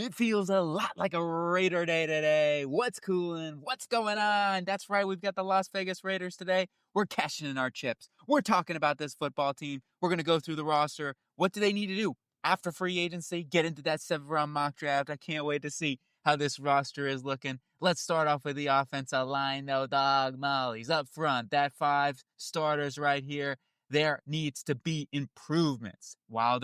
It feels a lot like a Raider day today. What's cooling? What's going on? That's right, we've got the Las Vegas Raiders today. We're cashing in our chips. We're talking about this football team. We're going to go through the roster. What do they need to do after free agency? Get into that 7th-round mock draft. I can't wait to see how this roster is looking. Let's start off with the offensive line, though. Dog Molly's up front. That 5 starters right here. There needs to be improvements. While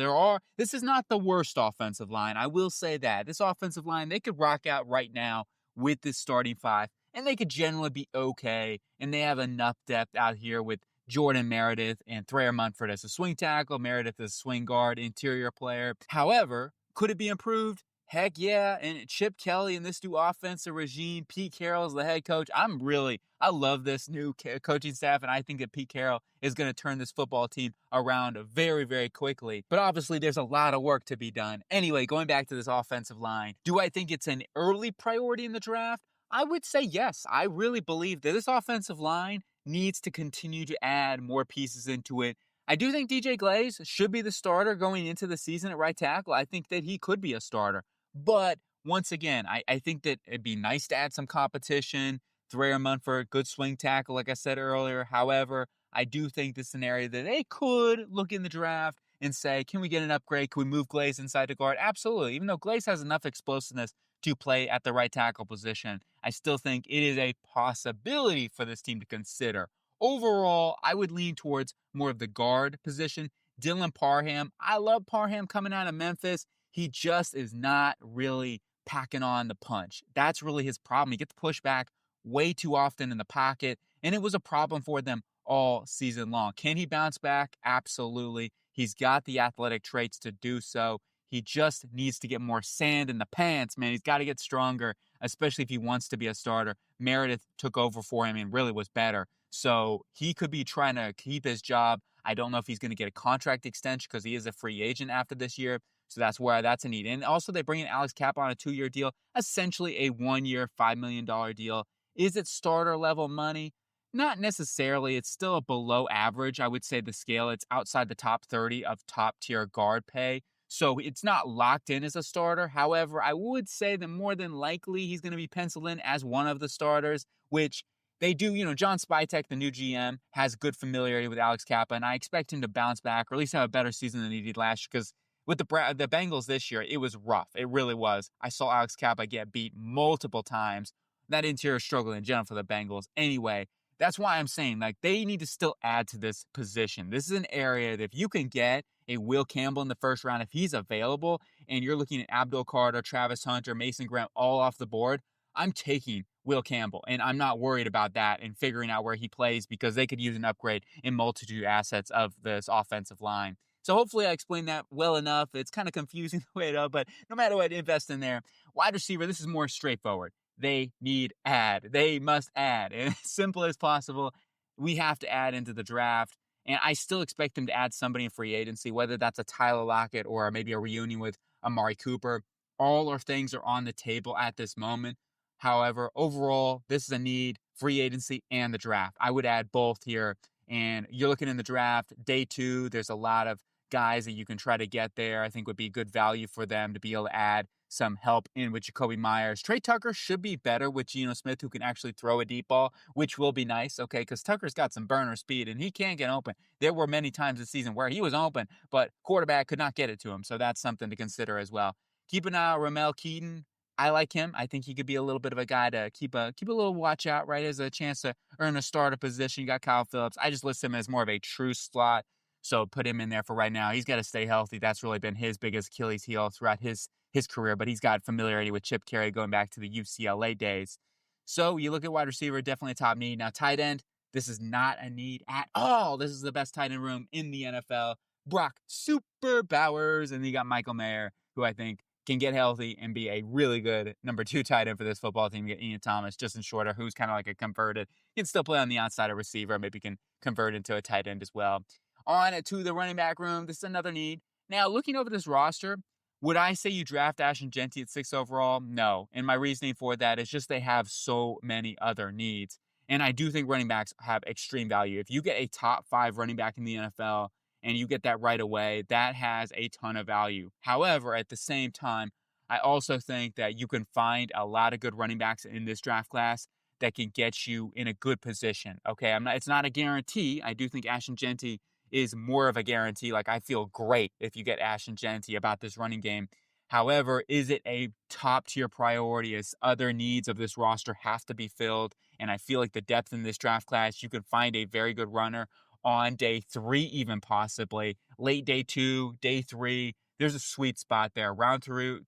this is not the worst offensive line. I will say that. This offensive line, they could rock out right now with this starting 5, and they could generally be okay. And they have enough depth out here with Jordan Meredith and Thayer Munford as a swing tackle, Meredith as a swing guard, interior player. However, could it be improved? Heck yeah. And Chip Kelly and this new offensive regime, Pete Carroll is the head coach. I love this new coaching staff, and I think that Pete Carroll is going to turn this football team around very, very quickly. But obviously, there's a lot of work to be done. Anyway, going back to this offensive line, do I think it's an early priority in the draft? I would say yes. I really believe that this offensive line needs to continue to add more pieces into it. I do think DJ Glaze should be the starter going into the season at right tackle. I think that he could be a starter. But once again, I think that it'd be nice to add some competition. Thayer Munford, good swing tackle, like I said earlier. However, I do think this is an area that they could look in the draft and say, can we get an upgrade? Can we move Glaze inside the guard? Absolutely. Even though Glaze has enough explosiveness to play at the right tackle position, I still think it is a possibility for this team to consider. Overall, I would lean towards more of the guard position. Dylan Parham, I love Parham coming out of Memphis. He just is not really packing on the punch. That's really his problem. He gets pushed back way too often in the pocket, and it was a problem for them all season long. Can he bounce back? Absolutely. He's got the athletic traits to do so. He just needs to get more sand in the pants, man. He's got to get stronger, especially if he wants to be a starter. Meredith took over for him and really was better. So he could be trying to keep his job. I don't know if he's going to get a contract extension because he is a free agent after this year. So that's a need. And also they bring in Alex Kappa on a 2-year deal, essentially a 1-year, $5 million deal. Is it starter level money? Not necessarily. It's still below average. I would say the scale, it's outside the top 30 of top tier guard pay. So it's not locked in as a starter. However, I would say that more than likely he's going to be penciled in as one of the starters, which they do. John Spytek, the new GM, has good familiarity with Alex Kappa, and I expect him to bounce back or at least have a better season than he did last year because with the Bengals this year, it was rough. It really was. I saw Alex Kappa get beat multiple times. That interior struggle in general for the Bengals. Anyway, that's why I'm saying, they need to still add to this position. This is an area that if you can get a Will Campbell in the first round, if he's available, and you're looking at Abdul Carter, Travis Hunter, Mason Graham, all off the board, I'm taking Will Campbell, and I'm not worried about that and figuring out where he plays because they could use an upgrade in multitude assets of this offensive line. So hopefully I explained that well enough. It's kind of confusing the way it is, but no matter what, invest in there. Wide receiver, this is more straightforward. They must add. And as simple as possible, we have to add into the draft. And I still expect them to add somebody in free agency, whether that's a Tyler Lockett or maybe a reunion with Amari Cooper. All our things are on the table at this moment. However, overall, this is a need, free agency and the draft. I would add both here. And you're looking in the draft, day 2, there's a lot of guys that you can try to get there. I think would be good value for them to be able to add some help in with Jacoby Myers. Trey Tucker should be better with Geno Smith, who can actually throw a deep ball, which will be nice, okay, because Tucker's got some burner speed, and he can get open. There were many times this season where he was open, but quarterback could not get it to him, so that's something to consider as well. Keep an eye on Ramel Keaton. I like him. I think he could be a little bit of a guy to keep a little watch out, right, as a chance to earn a starter position. You got Kyle Phillips. I just list him as more of a true slot, so put him in there for right now. He's got to stay healthy. That's really been his biggest Achilles heel throughout his career, but he's got familiarity with Chip Kelly going back to the UCLA days. So you look at wide receiver, definitely a top need. Now, tight end, this is not a need at all. This is the best tight end room in the NFL. Brock Super Bowers, and you got Michael Mayer, who I think can get healthy and be a really good number 2 tight end for this football team. You get Ian Thomas, Justin Shorter, who's kind of like a converted. He can still play on the outside of receiver. Maybe can convert into a tight end as well. On to the running back room, this is another need. Now, looking over this roster, would I say you draft Ashton Genty at 6 overall? No. And my reasoning for that is just they have so many other needs. And I do think running backs have extreme value. If you get a top 5 running back in the NFL and you get that right away, that has a ton of value. However, at the same time, I also think that you can find a lot of good running backs in this draft class that can get you in a good position. Okay, it's not a guarantee. I do think Ashton Genty is more of a guarantee. Like, I feel great if you get Ashton Genty about this running game. However, is it a top tier priority as other needs of this roster have to be filled? And I feel like the depth in this draft class, you can find a very good runner on day 3, even possibly late day 2, day 3. There's a sweet spot there. Round 2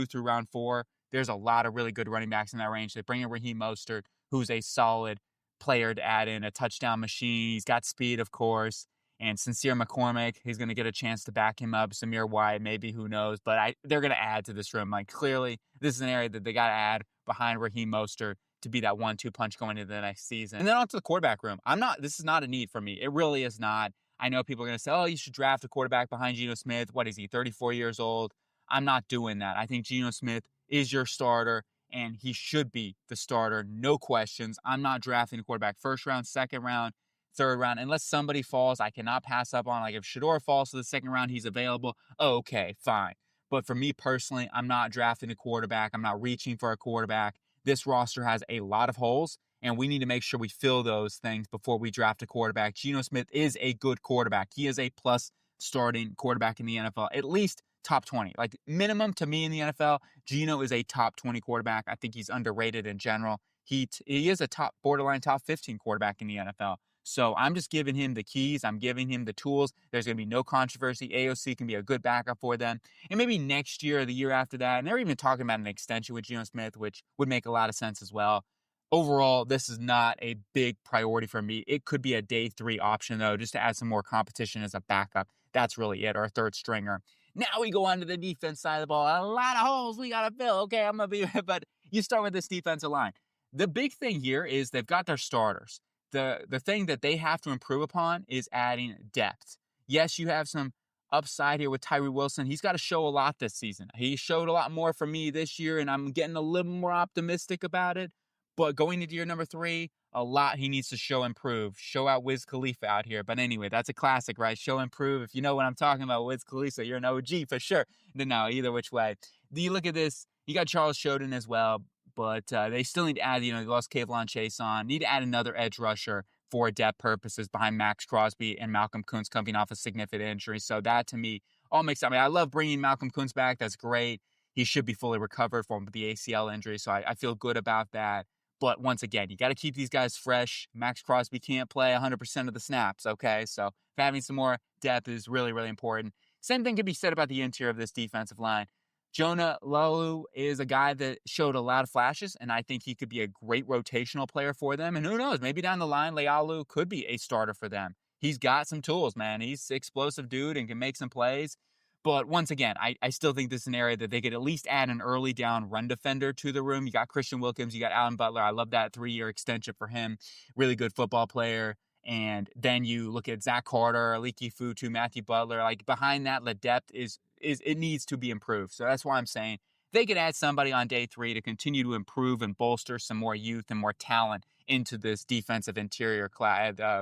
through round 4. There's a lot of really good running backs in that range. They bring in Raheem Mostert, who's a solid player to add in, a touchdown machine. He's got speed, of course. And Sincere McCormick, he's going to get a chance to back him up. Samir White, maybe, who knows. But they're going to add to this room. Like, clearly, this is an area that they got to add behind Raheem Mostert to be that 1-2 punch going into the next season. And then on to the quarterback room. This is not a need for me. It really is not. I know people are going to say, oh, you should draft a quarterback behind Geno Smith. What is he, 34 years old? I'm not doing that. I think Geno Smith is your starter, and he should be the starter. No questions. I'm not drafting a quarterback first round, second round, third round, unless somebody falls I cannot pass up on. Like, if Shador falls to the second round, he's available. Oh, okay, fine. But for me personally, I'm not drafting a quarterback. I'm not reaching for a quarterback. This roster has a lot of holes, and we need to make sure we fill those things before we draft a quarterback. Geno Smith is a good quarterback. He is a plus starting quarterback in the NFL, at least top 20. Like, minimum to me in the NFL, Geno is a top 20 quarterback. I think he's underrated in general. He is a borderline top 15 quarterback in the NFL. So I'm just giving him the keys. I'm giving him the tools. There's going to be no controversy. AOC can be a good backup for them. And maybe next year or the year after that, and they're even talking about an extension with Geno Smith, which would make a lot of sense as well. Overall, this is not a big priority for me. It could be a day 3 option, though, just to add some more competition as a backup. That's really it, or a third stringer. Now we go on to the defense side of the ball. A lot of holes we got to fill. Okay, I'm going to be, but you start with this defensive line. The big thing here is they've got their starters. The thing that they have to improve upon is adding depth. Yes, you have some upside here with Tyree Wilson. He's got to show a lot this season. He showed a lot more for me this year, and I'm getting a little more optimistic about it. But going into year number 3, a lot he needs to show and prove. Show out Wiz Khalifa out here. But anyway, that's a classic, right? Show and prove. If you know what I'm talking about, Wiz Khalifa, you're an OG for sure. No, either which way. You look at this, you got Charles Shoden as well. But they still need to add, they lost Kayvon Chase on. Need to add another edge rusher for depth purposes behind Max Crosby and Malcolm Kuntz coming off a significant injury. So that, to me, all makes sense. I mean, I love bringing Malcolm Kuntz back. That's great. He should be fully recovered from the ACL injury. So I feel good about that. But once again, you got to keep these guys fresh. Max Crosby can't play 100% of the snaps, okay? So having some more depth is really, really important. Same thing can be said about the interior of this defensive line. Jonah Laulu is a guy that showed a lot of flashes, and I think he could be a great rotational player for them. And who knows, maybe down the line, Laulu could be a starter for them. He's got some tools, man. He's an explosive dude and can make some plays. But once again, I still think this is an area that they could at least add an early down run defender to the room. You got Christian Wilkins, you got Alan Butler. I love that 3-year extension for him. Really good football player. And then you look at Zach Carter, Aliki Futu, Matthew Butler. Like, behind that, the depth is it needs to be improved. So that's why I'm saying they could add somebody on day 3 to continue to improve and bolster some more youth and more talent into this defensive interior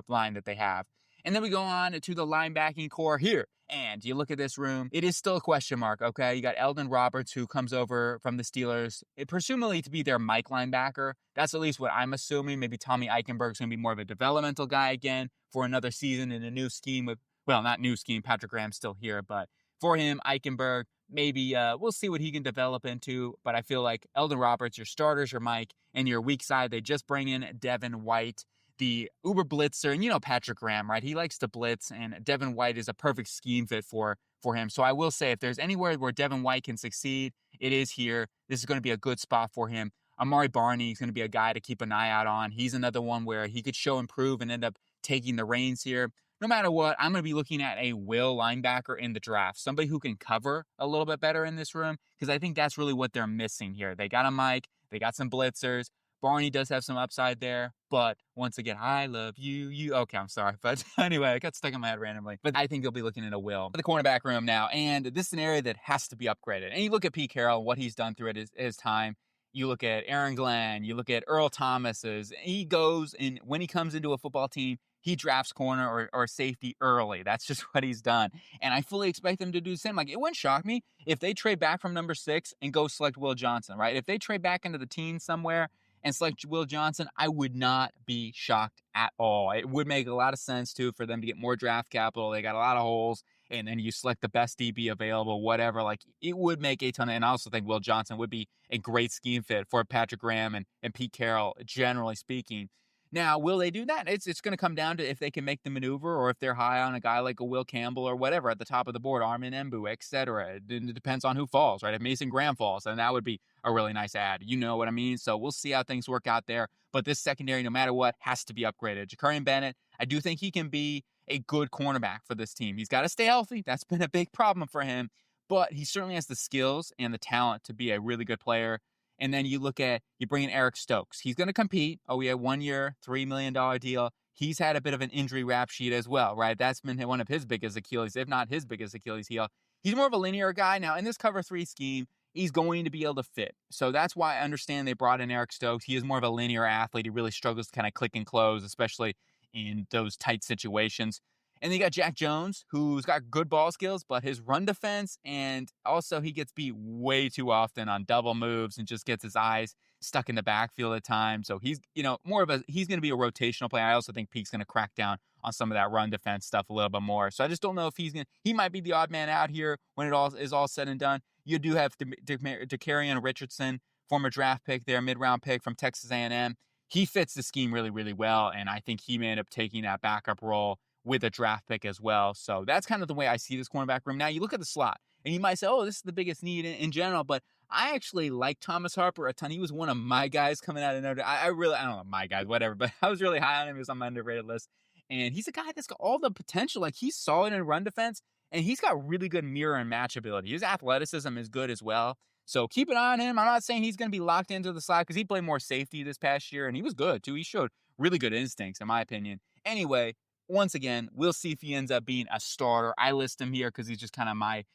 line that they have. And then we go on to the linebacking core here. And you look at this room, it is still a question mark, okay? You got Eldon Roberts, who comes over from the Steelers, presumably to be their Mike linebacker. That's at least what I'm assuming. Maybe Tommy Eichenberg's going to be more of a developmental guy again for another season in a new scheme with, well, not new scheme, Patrick Graham's still here, but for him, Eichenberg, maybe we'll see what he can develop into. But I feel like Eldon Roberts, your starters, your Mike, and your weak side, they just bring in Devin White, the uber blitzer. And Patrick Graham, right? He likes to blitz, and Devin White is a perfect scheme fit for him. So I will say, if there's anywhere where Devin White can succeed, it is here. This is going to be a good spot for him. Amari Barney is going to be a guy to keep an eye out on. He's another one where he could show improve and end up taking the reins here. No matter what, I'm going to be looking at a will linebacker in the draft, somebody who can cover a little bit better in this room, because I think that's really what they're missing here. They got a Mike, they got some blitzers. Barney does have some upside there, but once again, I love you. Okay, I'm sorry. But anyway, I got stuck in my head randomly. But I think they'll be looking at a will. The cornerback room now, and this is an area that has to be upgraded. And you look at Pete Carroll, what he's done through it his time. You look at Aaron Glenn, you look at Earl Thomas's. He goes, and when he comes into a football team, he drafts corner or safety early. That's just what he's done. And I fully expect them to do the same. Like, it wouldn't shock me if they trade back from number 6 and go select Will Johnson, right? If they trade back into the teens somewhere and select Will Johnson, I would not be shocked at all. It would make a lot of sense, too, for them to get more draft capital. They got a lot of holes, and then you select the best DB available, whatever. Like, it would make a ton of, and I also think Will Johnson would be a great scheme fit for Patrick Graham and Pete Carroll, generally speaking. Now, will they do that? It's going to come down to if they can make the maneuver or if they're high on a guy like a Will Campbell or whatever at the top of the board, Armin Embu, etc. It depends on who falls, right? If Mason Graham falls, then that would be a really nice ad. You know what I mean? So we'll see how things work out there. But this secondary, no matter what, has to be upgraded. Jakarian Bennett, I do think he can be a good cornerback for this team. He's got to stay healthy. That's been a big problem for him. But he certainly has the skills and the talent to be a really good player. And then you bring in Eric Stokes. He's going to compete. Oh, we had 1 year, $3 million deal. He's had a bit of an injury rap sheet as well, right? That's been one of his biggest Achilles, if not his biggest Achilles heel. He's more of a linear guy. Now, in this cover 3 scheme, he's going to be able to fit. So that's why I understand they brought in Eric Stokes. He is more of a linear athlete. He really struggles to kind of click and close, especially in those tight situations. And then you got Jack Jones, who's got good ball skills, but his run defense, and also he gets beat way too often on double moves and just gets his eyes stuck in the backfield at times. So he's, he's going to be a rotational player. I also think Pete's going to crack down on some of that run defense stuff a little bit more. So I just don't know if he might be the odd man out here when it all is all said and done. You do have Dakarian Richardson, former draft pick there, mid-round pick from Texas A&M. He fits the scheme really, really well, and I think he may end up taking that backup role with a draft pick as well. So that's kind of the way I see this cornerback room. Now, you look at the slot, and you might say, oh, this is the biggest need in general, but I actually like Thomas Harper a ton. He was one of my guys coming out of Notre Dame. I don't know, my guys, whatever, but I was really high on him. He was on my underrated list. And he's a guy that's got all the potential. Like, he's solid in run defense, and he's got really good mirror and match ability. His athleticism is good as well. So keep an eye on him. I'm not saying he's going to be locked into the slot because he played more safety this past year, and he was good, too. He showed really good instincts, in my opinion. Anyway, once again, we'll see if he ends up being a starter. I list him here because he's just kind of my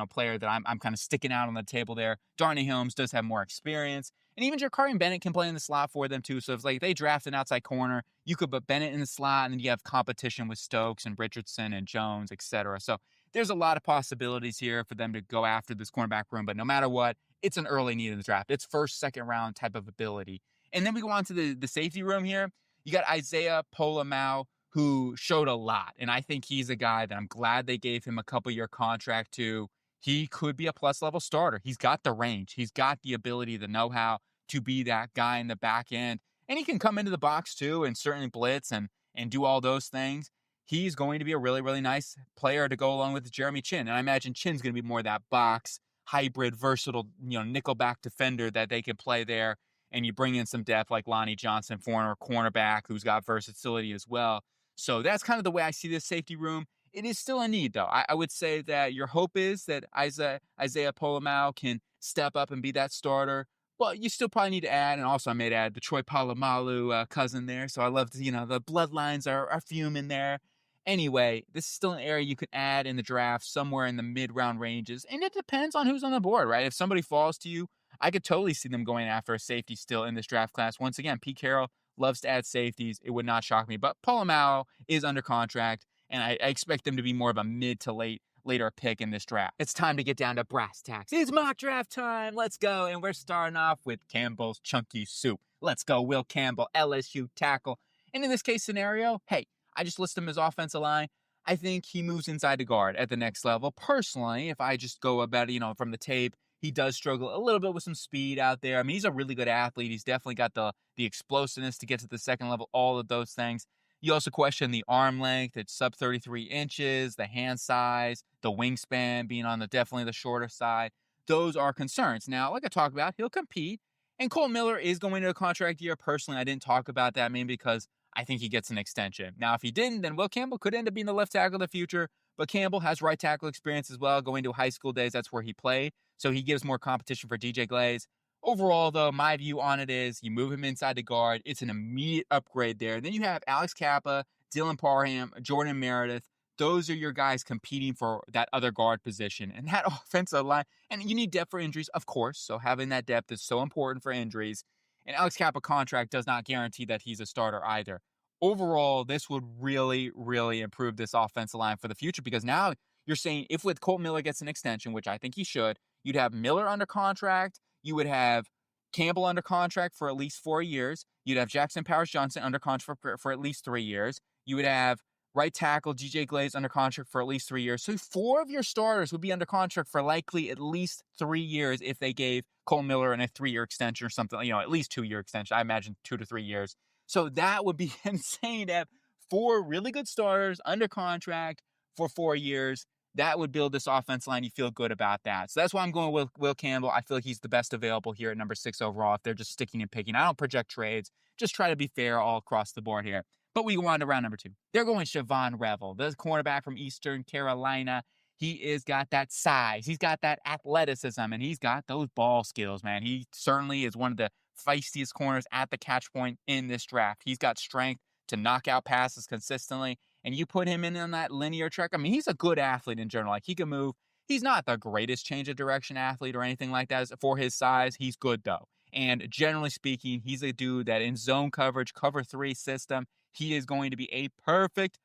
player that I'm kind of sticking out on the table there. Darnay Holmes does have more experience. And even Jakarian Bennett can play in the slot for them too. So if they draft an outside corner, you could put Bennett in the slot, and then you have competition with Stokes and Richardson and Jones, etc. So there's a lot of possibilities here for them to go after this cornerback room. But no matter what, it's an early need in the draft. It's first, second round type of ability. And then we go on to the safety room here. You got Isaiah Pola-Mao, who showed a lot. And I think he's a guy that I'm glad they gave him a couple-year contract to. He could be a plus-level starter. He's got the range. He's got the ability, the know-how to be that guy in the back end. And he can come into the box, too, and certainly blitz and do all those things. He's going to be a really, really nice player to go along with Jeremy Chinn. And I imagine Chinn's going to be more that box, hybrid, versatile, nickelback defender that they can play there. And you bring in some depth like Lonnie Johnson, former cornerback, who's got versatility as well. So that's kind of the way I see this safety room. It is still a need, though. I would say that your hope is that Isaiah Pola-Mao can step up and be that starter. But you still probably need to add, and also I made add the Troy Polamalu cousin there. So I love to, the bloodlines are fuming there. Anyway, this is still an area you could add in the draft somewhere in the mid-round ranges. And it depends on who's on the board, right? If somebody falls to you, I could totally see them going after a safety still in this draft class. Once again, Pete Carroll loves to add safeties. It would not shock me. But Polamalu is under contract, and I expect him to be more of a mid to later pick in this draft. It's time to get down to brass tacks. It's mock draft time. Let's go. And we're starting off with Campbell's Chunky Soup. Let's go, Will Campbell, LSU tackle. And in this case scenario, hey, I just list him as offensive line. I think he moves inside the guard at the next level. Personally, if I just go about it, from the tape, he does struggle a little bit with some speed out there. I mean, he's a really good athlete. He's definitely got the explosiveness to get to the second level, all of those things. You also question the arm length. It's sub 33 inches, the hand size, the wingspan being on definitely the shorter side. Those are concerns. Now, like I talked about, he'll compete. And Cole Miller is going to a contract year. Personally, I didn't talk about that mainly because I think he gets an extension. Now, if he didn't, then Will Campbell could end up being the left tackle of the future. But Campbell has right tackle experience as well. Going to high school days, that's where he played. So he gives more competition for DJ Glaze. Overall, though, my view on it is you move him inside the guard. It's an immediate upgrade there. Then you have Alex Kappa, Dylan Parham, Jordan Meredith. Those are your guys competing for that other guard position. And that offensive line, and you need depth for injuries, of course. So having that depth is so important for injuries. And Alex Kappa contract does not guarantee that he's a starter either. overall, this would really, really improve this offensive line for the future because now you're saying if with Colt Miller gets an extension, which I think he should, you'd have Miller under contract. You would have Campbell under contract for at least 4 years. You'd have Jackson Powers Johnson under contract for at least 3 years. You would have right tackle DJ Glaze under contract for at least 3 years. So four of your starters would be under contract for likely at least 3 years if they gave Cole Miller a 3-year extension or something, at least 2-year extension. I imagine 2 to 3 years. So that would be insane to have four really good starters under contract for 4 years. That would build this offense line. You feel good about that. So that's why I'm going with Will Campbell. I feel like he's the best available here at number 6 overall if they're just sticking and picking. I don't project trades. Just try to be fair all across the board here. But we go on to round number 2. They're going Siobhan Revel, the cornerback from Eastern Carolina. He is got that size. He's got that athleticism, and he's got those ball skills, man. He certainly is one of the feistiest corners at the catch point in this draft. He's got strength to knock out passes consistently, and you put him in on that linear track. I mean, he's a good athlete in general. Like, he can move. He's not the greatest change of direction athlete or anything like that. For his size, he's good, though. And generally speaking, he's a dude that in zone coverage, cover 3 system, he is going to be a perfect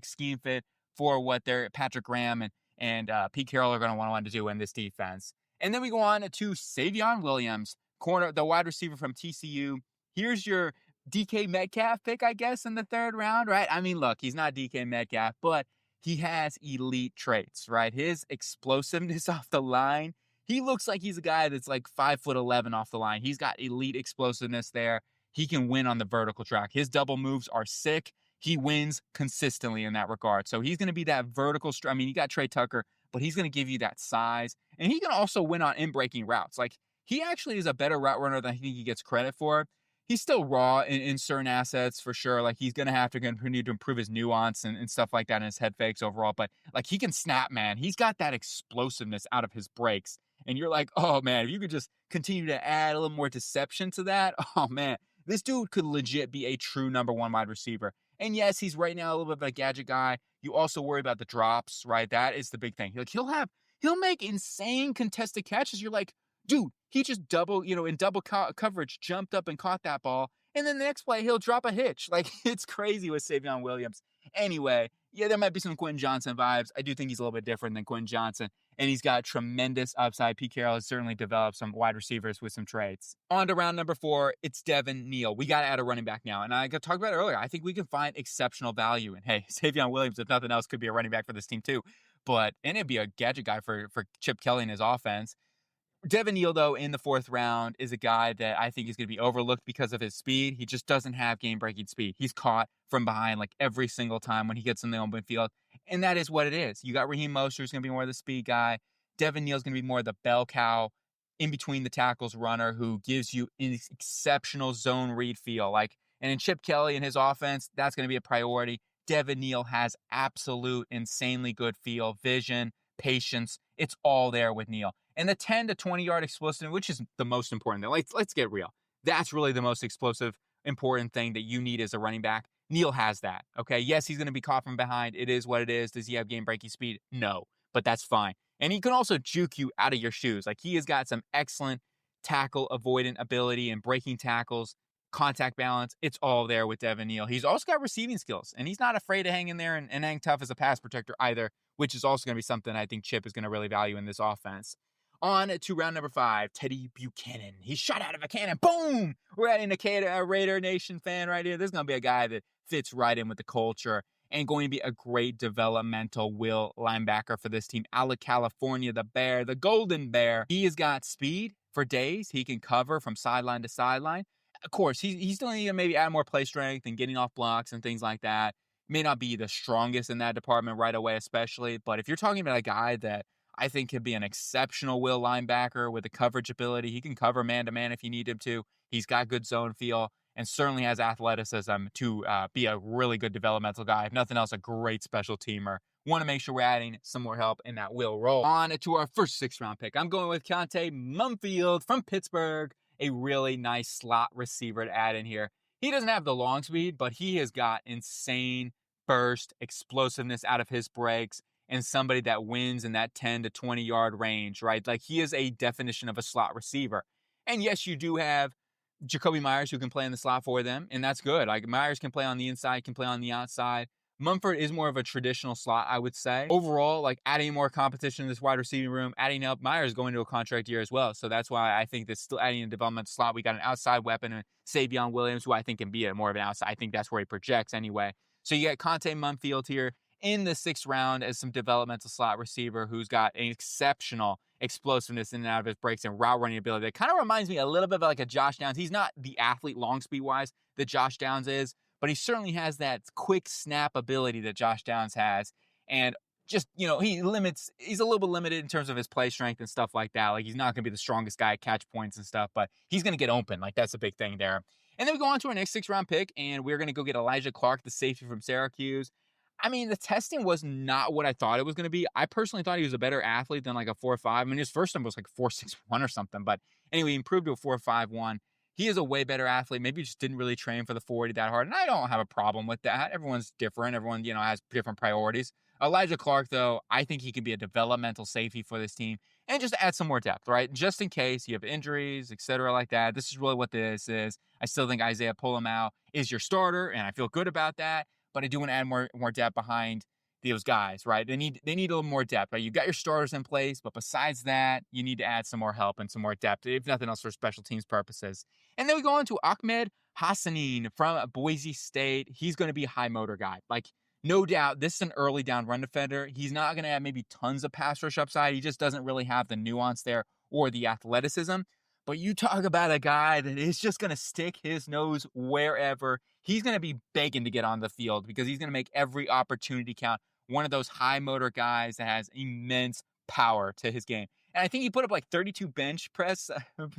scheme fit for what their Patrick Graham and Pete Carroll are going to want to do in this defense. And then we go on to Savion Williams, the wide receiver from TCU. Here's your DK Metcalf pick, I guess, in the 3rd round, right? I mean, look, he's not DK Metcalf, but he has elite traits, right? His explosiveness off the line. He looks like he's a guy that's like 5'11" off the line. He's got elite explosiveness there. He can win on the vertical track. His double moves are sick. He wins consistently in that regard. So he's going to be that vertical. I mean, you got Trey Tucker, but he's going to give you that size. And he can also win on in-breaking routes. Like, he actually is a better route runner than I think he gets credit for. He's still raw in certain assets for sure. Like, he's going to have to continue to improve his nuance and stuff like that in his head fakes overall. But, like, he can snap, man. He's got that explosiveness out of his breaks. And you're like, oh, man, if you could just continue to add a little more deception to that, oh, man, this dude could legit be a true number 1 wide receiver. And yes, he's right now a little bit of a gadget guy. You also worry about the drops, right? That is the big thing. Like, he'll make insane contested catches. You're like, dude, he just in double coverage, jumped up and caught that ball. And then the next play, he'll drop a hitch. Like, it's crazy with Savion Williams. Anyway, yeah, there might be some Quentin Johnson vibes. I do think he's a little bit different than Quentin Johnson. And he's got tremendous upside. Pete Carroll has certainly developed some wide receivers with some traits. On to round number 4, it's Devin Neal. We got to add a running back now. And I talked about it earlier. I think we can find exceptional value. And hey, Savion Williams, if nothing else, could be a running back for this team too. And it'd be a gadget guy for Chip Kelly and his offense. Devin Neal, though, in the 4th round is a guy that I think is going to be overlooked because of his speed. He just doesn't have game-breaking speed. He's caught from behind like every single time when he gets in the open field. And that is what it is. You got Raheem Mostert, who's going to be more of the speed guy. Devin Neal's going to be more of the bell cow, in between the tackles runner who gives you an exceptional zone read feel. And in Chip Kelly and his offense, that's going to be a priority. Devin Neal has absolute insanely good feel, vision, patience. It's all there with Neal. And the 10 to 20 yard explosive, which is the most important thing. Let's get real. That's really the most explosive, important thing that you need as a running back. Neal has that. Okay. Yes, he's going to be caught from behind. It is what it is. Does he have game breaking speed? No, but that's fine. And he can also juke you out of your shoes. Like, he has got some excellent tackle avoidant ability and breaking tackles, contact balance. It's all there with Devin Neal. He's also got receiving skills, and he's not afraid to hang in there and hang tough as a pass protector either, which is also going to be something I think Chip is going to really value in this offense. On to round number 5, Teddy Buchanan. He shot out of a cannon. Boom! We're adding a Raider Nation fan right here. This is going to be a guy that fits right in with the culture and going to be a great developmental will linebacker for this team. Out of California, the Bear, the Golden Bear. He has got speed for days. He can cover from sideline to sideline. Of course, he's still need to maybe add more play strength and getting off blocks and things like that. May not be the strongest in that department right away, especially. But if you're talking about a guy that I think could be an exceptional will linebacker with the coverage ability, he can cover man-to-man if you need him to. He's got good zone feel and certainly has athleticism to be a really good developmental guy. If nothing else, a great special teamer. Want to make sure we're adding some more help in that will role. On to our first 6th round pick. I'm going with Keontae Mumfield from Pittsburgh, a really nice slot receiver to add in here. He doesn't have the long speed, but he has got insane burst, explosiveness out of his breaks, and somebody that wins in that 10 to 20 yard range, right? Like, he is a definition of a slot receiver. And yes, you do have Jacoby Myers, who can play in the slot for them, and that's good. Like, Myers can play on the inside, can play on the outside. Mumford is more of a traditional slot, I would say. Overall, like, adding more competition in this wide receiving room, adding up Myers going to a contract year as well. So that's why I think that's still adding a developmental slot. We got an outside weapon, and Savion Williams, who I think can be more of an outside. I think that's where he projects anyway. So you got Conte Mumfield here in the 6th round as some developmental slot receiver who's got an exceptional explosiveness in and out of his breaks and route running ability. It kind of reminds me a little bit of like a Josh Downs. He's not the athlete long speed wise that Josh Downs is, but he certainly has that quick snap ability that Josh Downs has. And just, he's a little bit limited in terms of his play strength and stuff like that. Like, he's not going to be the strongest guy at catch points and stuff, but he's going to get open. Like, that's a big thing there. And then we go on to our next 6th round pick, and we're going to go get Elijah Clark, the safety from Syracuse. I mean, the testing was not what I thought it was going to be. I personally thought he was a better athlete than like a 4.5. I mean, his first number was like 4.61 or something. But anyway, he improved to a 4.51. He is a way better athlete. Maybe he just didn't really train for the 40 that hard. And I don't have a problem with that. Everyone's different. Everyone, has different priorities. Elijah Clark, though, I think he can be a developmental safety for this team and just add some more depth, right? Just in case you have injuries, etc., like that. This is really what this is. I still think Isaiah Pulamau is your starter, and I feel good about that. But I do want to add more depth behind those guys, right? They need a little more depth, right? You've got your starters in place, but besides that, you need to add some more help and some more depth, if nothing else for special teams purposes. And then we go on to Ahmed Hassanin from Boise State. He's going to be a high motor guy. Like, no doubt, this is an early down run defender. He's not going to have maybe tons of pass rush upside. He just doesn't really have the nuance there or the athleticism. But you talk about a guy that is just going to stick his nose wherever. He's going to be begging to get on the field because he's going to make every opportunity count. One of those high motor guys that has immense power to his game. And I think he put up like 32 bench press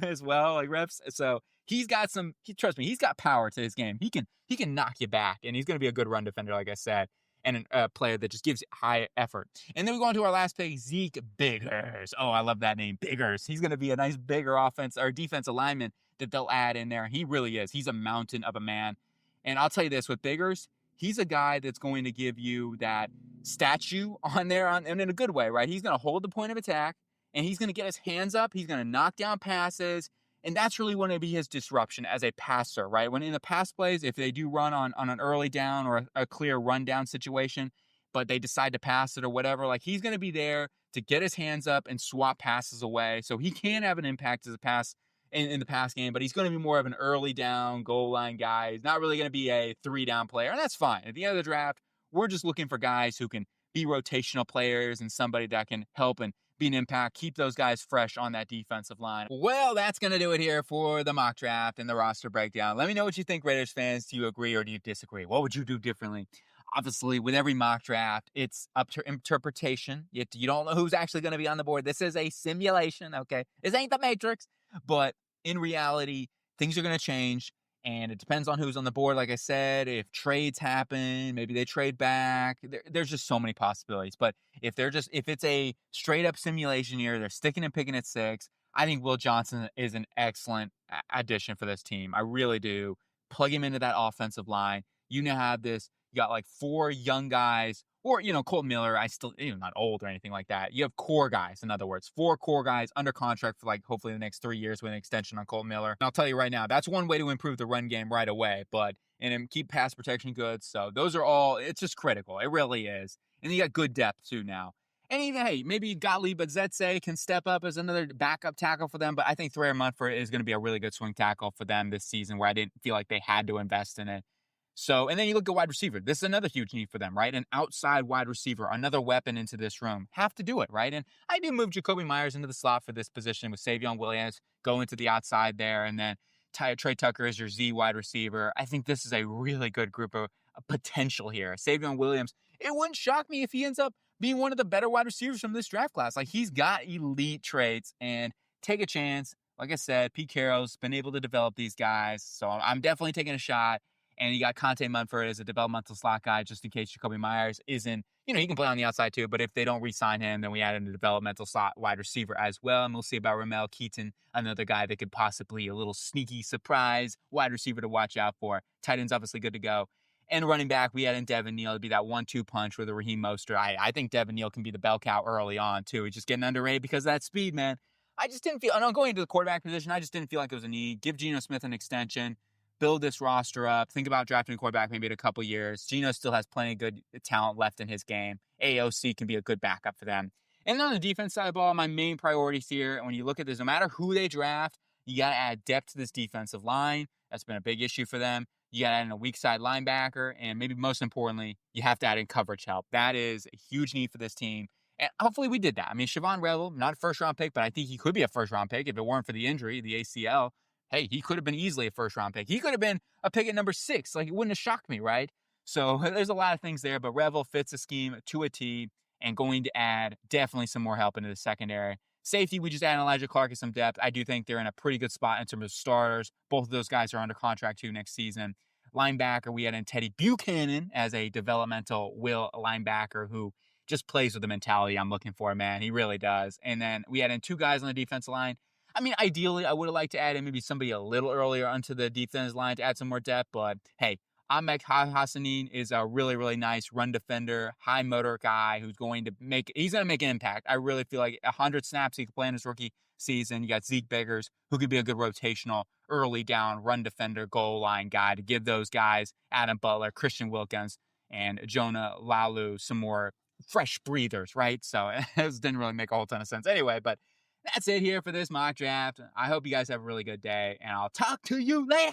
as well, like reps. So he's got trust me, he's got power to his game. He can knock you back, and he's going to be a good run defender, like I said, and a player that just gives high effort. And then we go on to our last pick, Zeke Biggers. Oh, I love that name, Biggers. He's going to be a nice bigger offense or defensive lineman that they'll add in there. He really is. He's a mountain of a man. And I'll tell you this, with Biggers, he's a guy that's going to give you that statue on there, and in a good way, right? He's going to hold the point of attack, and he's going to get his hands up. He's going to knock down passes. And that's really going to be his disruption as a passer, right? When in the pass plays, if they do run on an early down or a clear rundown situation, but they decide to pass it or whatever, like, he's going to be there to get his hands up and swap passes away. So he can have an impact as a pass in the pass game, but he's going to be more of an early down goal line guy. He's not really going to be a 3-down player, and that's fine. At the end of the draft, we're just looking for guys who can be rotational players and somebody that can help and be an impact, keep those guys fresh on that defensive line. Well, that's going to do it here for the mock draft and the roster breakdown. Let me know what you think, Raiders fans. Do you agree or do you disagree? What would you do differently? Obviously, with every mock draft, it's up to interpretation. You don't know who's actually going to be on the board. This is a simulation, okay? This ain't the Matrix. But in reality, things are going to change. And it depends on who's on the board. Like I said, if trades happen, maybe they trade back. There's just so many possibilities. But if it's a straight up simulation year, they're sticking and picking at 6. I think Will Johnson is an excellent addition for this team. I really do. Plug him into that offensive line. You now have this. You got like 4 young guys, or, Colton Miller. Not old or anything like that. You have core guys, in other words, 4 core guys under contract for like hopefully the next 3 years with an extension on Colton Miller. And I'll tell you right now, that's one way to improve the run game right away, and keep pass protection good. So those are all, it's just critical. It really is. And you got good depth too now. And even, hey, maybe Gottlieb Zetze can step up as another backup tackle for them, but I think Thayer Munford is going to be a really good swing tackle for them this season, where I didn't feel like they had to invest in it. So, and then you look at wide receiver. This is another huge need for them, right? An outside wide receiver, another weapon into this room. Have to do it, right? And I do move Jacoby Myers into the slot for this position with Savion Williams going to the outside there, and then Trey Tucker is your Z wide receiver. I think this is a really good group of potential here. Savion Williams, it wouldn't shock me if he ends up being one of the better wide receivers from this draft class. Like, he's got elite traits, and take a chance. Like I said, Pete Carroll's been able to develop these guys, so I'm definitely taking a shot. And you got Conte Mumford as a developmental slot guy, just in case Jacoby Myers isn't, he can play on the outside too, but if they don't re-sign him, then we add in a developmental slot wide receiver as well. And we'll see about Ramel Keaton, another guy that could possibly a little sneaky surprise wide receiver to watch out for. Tight end's obviously good to go. And running back, we add in Devin Neal to be that 1-2 punch with a Raheem Mostert. I think Devin Neal can be the bell cow early on too. He's just getting underrated because of that speed, man. I just didn't feel, I know going into the quarterback position, I just didn't feel like it was a need. Give Geno Smith an extension, build this roster up, think about drafting a quarterback maybe in a couple years. Geno still has plenty of good talent left in his game. AOC can be a good backup for them. And then on the defense side of the ball, my main priorities here, and when you look at this, no matter who they draft, you got to add depth to this defensive line. That's been a big issue for them. You got to add in a weak side linebacker. And maybe most importantly, you have to add in coverage help. That is a huge need for this team. And hopefully we did that. I mean, Siobhan Revel, not a first-round pick, but I think he could be a first-round pick if it weren't for the injury, the ACL. Hey, he could have been easily a first-round pick. He could have been a pick at number 6. Like, it wouldn't have shocked me, right? So there's a lot of things there, but Revel fits the scheme to a T and going to add definitely some more help into the secondary. Safety, we just add Elijah Clark as some depth. I do think they're in a pretty good spot in terms of starters. Both of those guys are under contract too next season. Linebacker, we had in Teddy Buchanan as a developmental will linebacker who just plays with the mentality I'm looking for, man. He really does. And then we had in 2 guys on the defensive line. I mean, ideally, I would have liked to add in maybe somebody a little earlier onto the defensive line to add some more depth. But hey, Ahmed Hassanin is a really, really nice run defender, high motor guy who's going to make an impact. I really feel like 100 snaps he could play in his rookie season. You got Zeke Biggers, who could be a good rotational, early down run defender, goal line guy to give those guys, Adam Butler, Christian Wilkins, and Jonah Lalu, some more fresh breathers, right? So it didn't really make a whole ton of sense anyway, but that's it here for this mock draft. I hope you guys have a really good day, and I'll talk to you later.